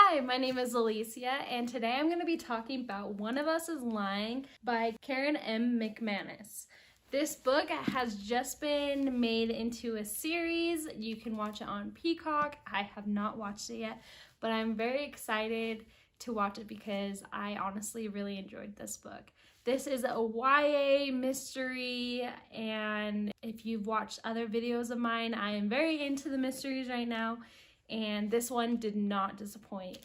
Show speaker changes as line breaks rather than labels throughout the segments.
Hi, my name is Alicia, and today I'm going to be talking about One of Us is Lying by Karen M. McManus. This book has just been made into a series. You can watch it on Peacock. I have not watched it yet, but I'm very excited to watch it because I honestly really enjoyed this book. This is a YA mystery, and if you've watched other videos of mine, I am very into the mysteries right now, and this one did not disappoint.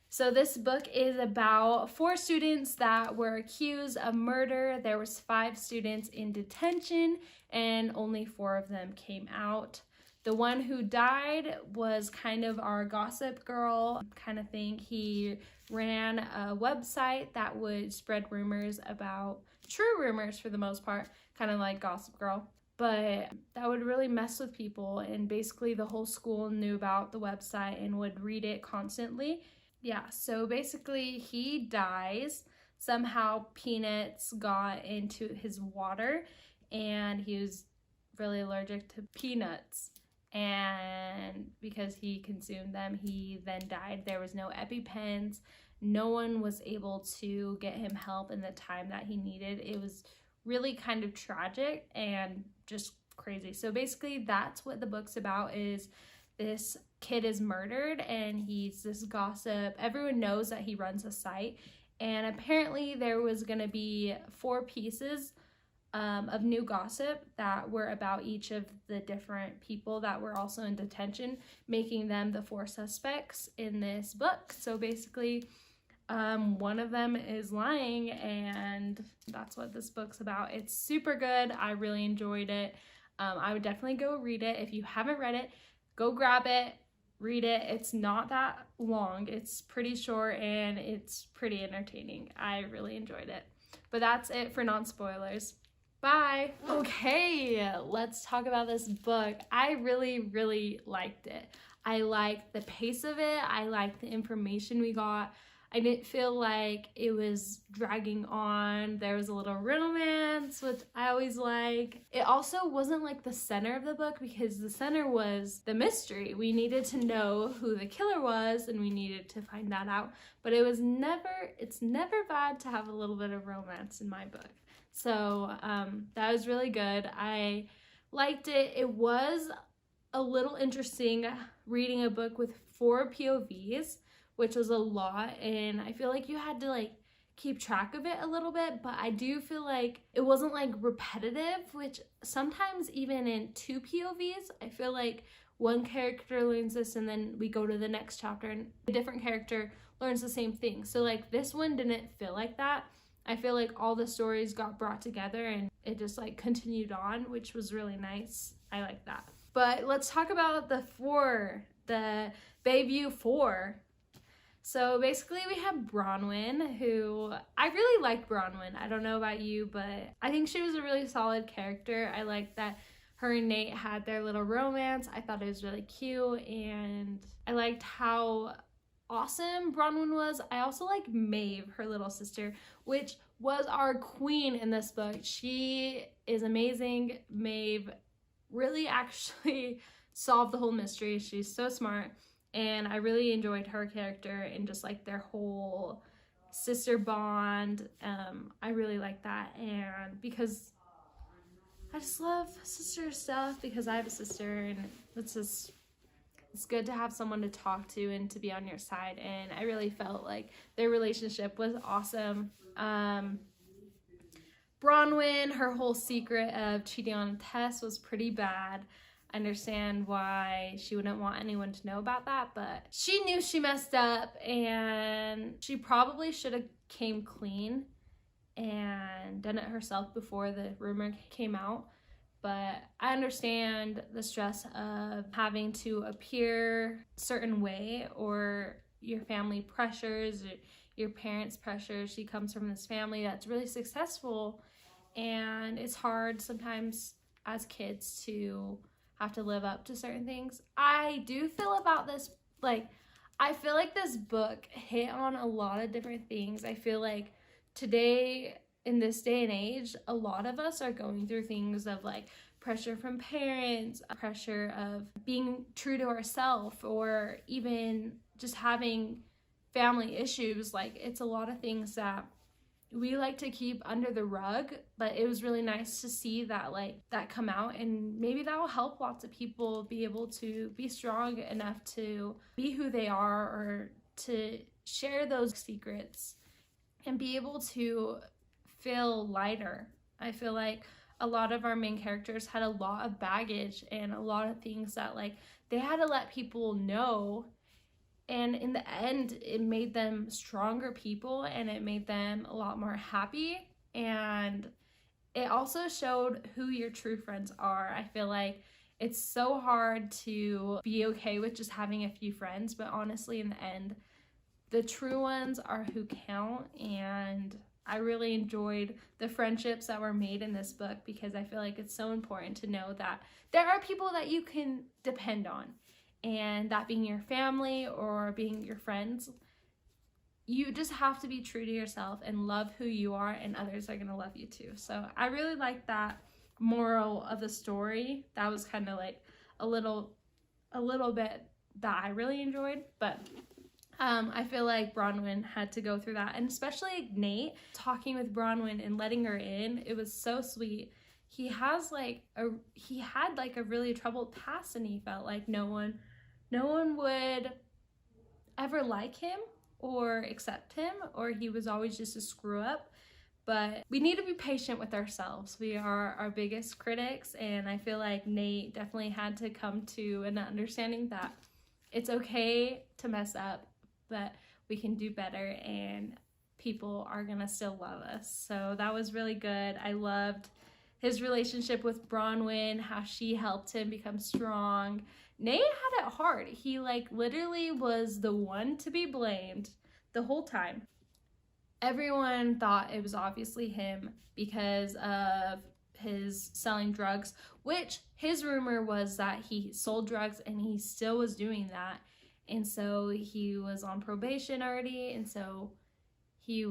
So this book is about 4 students that were accused of murder. There was 5 students in detention and only 4 of them came out. The one who died was kind of our gossip girl kind of thing. He ran a website that would spread rumors about true rumors for the most part, kind of like Gossip Girl. But that would really mess with people, and basically the whole school knew about the website and would read it constantly. Yeah, so basically he dies. Somehow peanuts got into his water and he was really allergic to peanuts. And because he consumed them, he then died. There was no EpiPens. No one was able to get him help in the time that he needed. It was really kind of tragic and just crazy. So basically that's what the book's about, is this kid is murdered and he's this gossip. Everyone knows that he runs a site, and apparently there was going to be 4 pieces of new gossip that were about each of the different people that were also in detention, making them the 4 suspects in this book. So basically one of them is lying, and that's what this book's about. It's super good. I really enjoyed it. I would definitely go read it. If you haven't read it, go grab it, read it. It's not that long. It's pretty short and it's pretty entertaining. I really enjoyed it. But that's it for non-spoilers. Bye. Okay, let's talk about this book. I really liked it. I liked the pace of it. I liked the information we got. I didn't feel like it was dragging on. There was a little romance, which I always like. It also wasn't like the center of the book, because the center was the mystery. We needed to know who the killer was and we needed to find that out. But it's never bad to have a little bit of romance in my book. So that was really good. I liked it. It was a little interesting reading a book with 4 POVs, which was a lot, and I feel like you had to like keep track of it a little bit, but I do feel like it wasn't like repetitive, which sometimes even in 2 POVs, I feel like one character learns this and then we go to the next chapter and a different character learns the same thing. So like this one didn't feel like that. I feel like all the stories got brought together and it just like continued on, which was really nice. I like that. But let's talk about the Bayview 4. So basically we have Bronwyn, who I really like Bronwyn. I don't know about you, but I think she was a really solid character. I liked that her and Nate had their little romance. I thought it was really cute, and I liked how awesome Bronwyn was. I also like Maeve, her little sister, which was our queen in this book. She is amazing. Maeve really actually solved the whole mystery. She's so smart. And I really enjoyed her character and just like their whole sister bond. I really like that, and because I just love sister stuff, because I have a sister, and it's good to have someone to talk to and to be on your side. And I really felt like their relationship was awesome. Bronwyn, her whole secret of cheating on Tess was pretty bad. I understand why she wouldn't want anyone to know about that, but she knew she messed up, and she probably should have came clean and done it herself before the rumor came out. But I understand the stress of having to appear a certain way, or your family pressures, or your parents' pressures. She comes from this family that's really successful, and it's hard sometimes as kids to have to live up to certain things. I do feel about this, like, I feel like this book hit on a lot of different things. I feel like today, in this day and age, a lot of us are going through things of like pressure from parents, pressure of being true to ourselves, or even just having family issues. Like, it's a lot of things that we like to keep under the rug, but it was really nice to see that, like, that come out, and maybe that will help lots of people be able to be strong enough to be who they are, or to share those secrets and be able to feel lighter. I feel like a lot of our main characters had a lot of baggage and a lot of things that, like, they had to let people know, and in the end it made them stronger people, and it made them a lot more happy, and it also showed who your true friends are. I feel like it's so hard to be okay with just having a few friends, but honestly, in the end, the true ones are who count. And I really enjoyed the friendships that were made in this book, because I feel like it's so important to know that there are people that you can depend on, and that being your family or being your friends, you just have to be true to yourself and love who you are, and others are gonna love you too. So I really like that moral of the story. That was kind of like a little bit that I really enjoyed, but I feel like Bronwyn had to go through that, and especially Nate talking with Bronwyn and letting her in. It was so sweet. He had like a really troubled past, and he felt like no one would ever like him or accept him, or he was always just a screw up. But we need to be patient with ourselves. We are our biggest critics, and I feel like Nate definitely had to come to an understanding that it's okay to mess up, but we can do better, and people are gonna still love us. So that was really good. I loved his relationship with Bronwyn, how she helped him become strong. Nate had it hard. He like literally was the one to be blamed the whole time. Everyone thought it was obviously him because of his selling drugs, which his rumor was that he sold drugs and he still was doing that. And so he was on probation already, and so he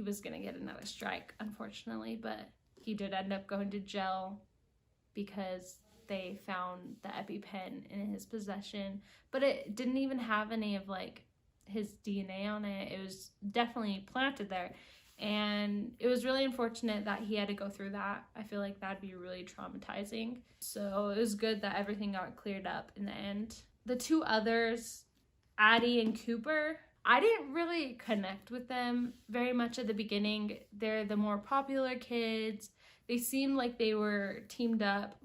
was gonna get another strike, unfortunately, but he did end up going to jail because they found the EpiPen in his possession, but it didn't even have any of like his DNA on it. It was definitely planted there, and it was really unfortunate that he had to go through that. I feel like that'd be really traumatizing. So it was good that everything got cleared up in the end. The two others, Addie and Cooper, I didn't really connect with them very much at the beginning. They're the more popular kids. They seemed like they were teamed up,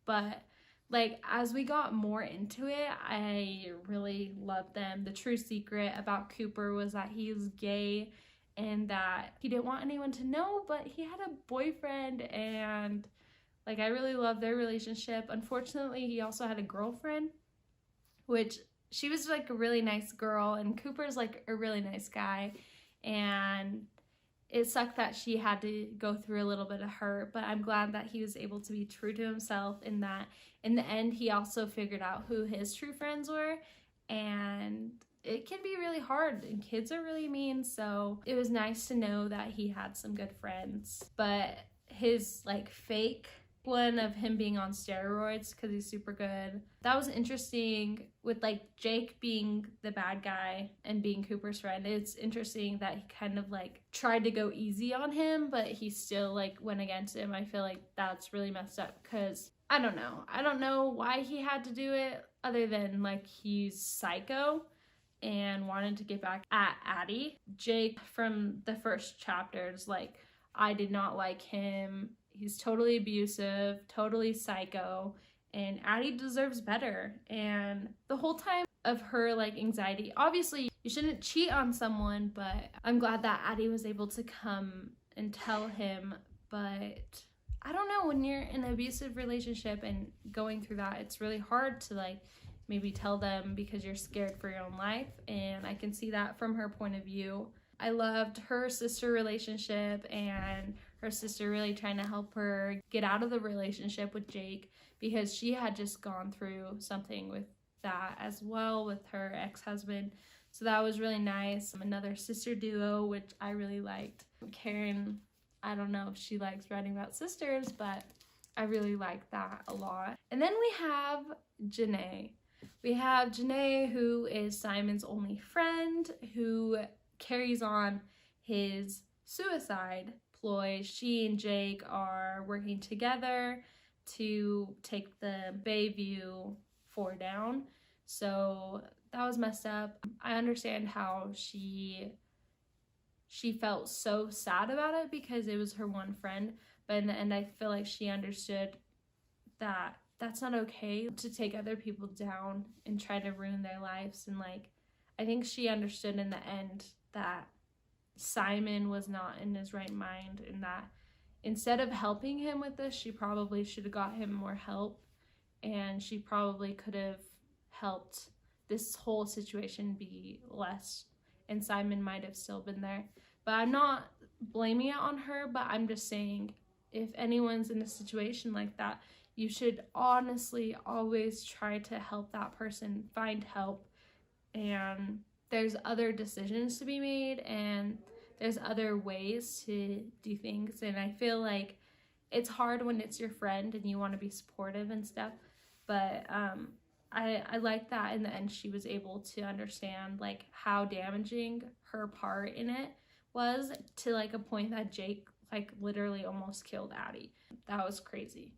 but like as we got more into it, I really loved them. The true secret about Cooper was that he was gay and that he didn't want anyone to know, but he had a boyfriend, and like I really loved their relationship. Unfortunately, he also had a girlfriend, which she was like a really nice girl, and Cooper's like a really nice guy, and it sucked that she had to go through a little bit of hurt, but I'm glad that he was able to be true to himself, in that in the end he also figured out who his true friends were. And it can be really hard, and kids are really mean, so it was nice to know that he had some good friends. But his like fake one of him being on steroids because he's super good, that was interesting, with like Jake being the bad guy and being Cooper's friend. It's interesting that he kind of like tried to go easy on him, but he still like went against him. I feel like that's really messed up, because I don't know why he had to do it, other than like he's psycho and wanted to get back at Addie. Jake from the first chapters, like I did not like him. He's totally abusive, totally psycho, and Addie deserves better. And the whole time of her like anxiety, obviously you shouldn't cheat on someone, but I'm glad that Addie was able to come and tell him. But I don't know, when you're in an abusive relationship and going through that, it's really hard to like maybe tell them because you're scared for your own life, and I can see that from her point of view. I loved her sister relationship, and her sister really trying to help her get out of the relationship with Jake, because she had just gone through something with that as well with her ex-husband. So that was really nice. Another sister duo, which I really liked. Karen, I don't know if she likes writing about sisters, but I really liked that a lot. And then we have Janae. We have Janae, who is Simon's only friend, who carries on his suicide ploy. She and Jake are working together to take the Bayview 4 down. So that was messed up. I understand how she felt so sad about it because it was her one friend, but in the end I feel like she understood that that's not okay to take other people down and try to ruin their lives. And like, I think she understood in the end that Simon was not in his right mind, and that instead of helping him with this, she probably should have got him more help, and she probably could have helped this whole situation be less, and Simon might have still been there. But I'm not blaming it on her, but I'm just saying, if anyone's in a situation like that, you should honestly always try to help that person find help. And there's other decisions to be made, and there's other ways to do things. And I feel like it's hard when it's your friend and you want to be supportive and stuff, but I like that in the end she was able to understand like how damaging her part in it was, to like a point that Jake like literally almost killed Addie. That was crazy.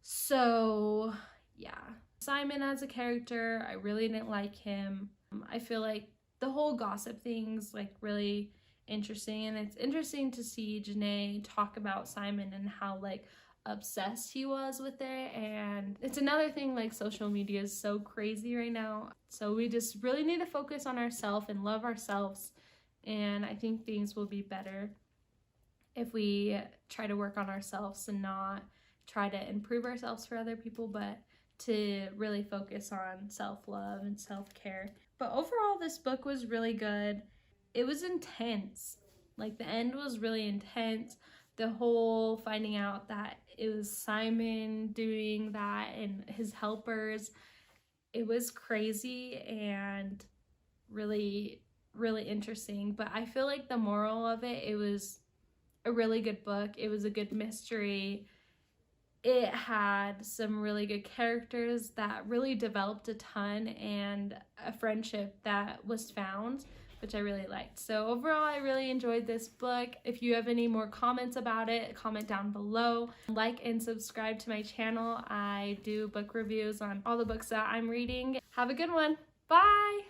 So yeah, Simon as a character, I really didn't like him. I feel like the whole gossip thing's like really interesting, and it's interesting to see Janae talk about Simon and how like obsessed he was with it. And it's another thing, like social media is so crazy right now, so we just really need to focus on ourselves and love ourselves, and I think things will be better if we try to work on ourselves and not try to improve ourselves for other people, but to really focus on self-love and self-care. But overall, this book was really good. It was intense. Like, the end was really intense. The whole finding out that it was Simon doing that and his helpers, it was crazy and really, really interesting. But I feel like the moral of it, it was a really good book. It was a good mystery. It had some really good characters that really developed a ton, and a friendship that was found, which I really liked. So overall, I really enjoyed this book. If you have any more comments about it, comment down below. Like and subscribe to my channel. I do book reviews on all the books that I'm reading. Have a good one. Bye!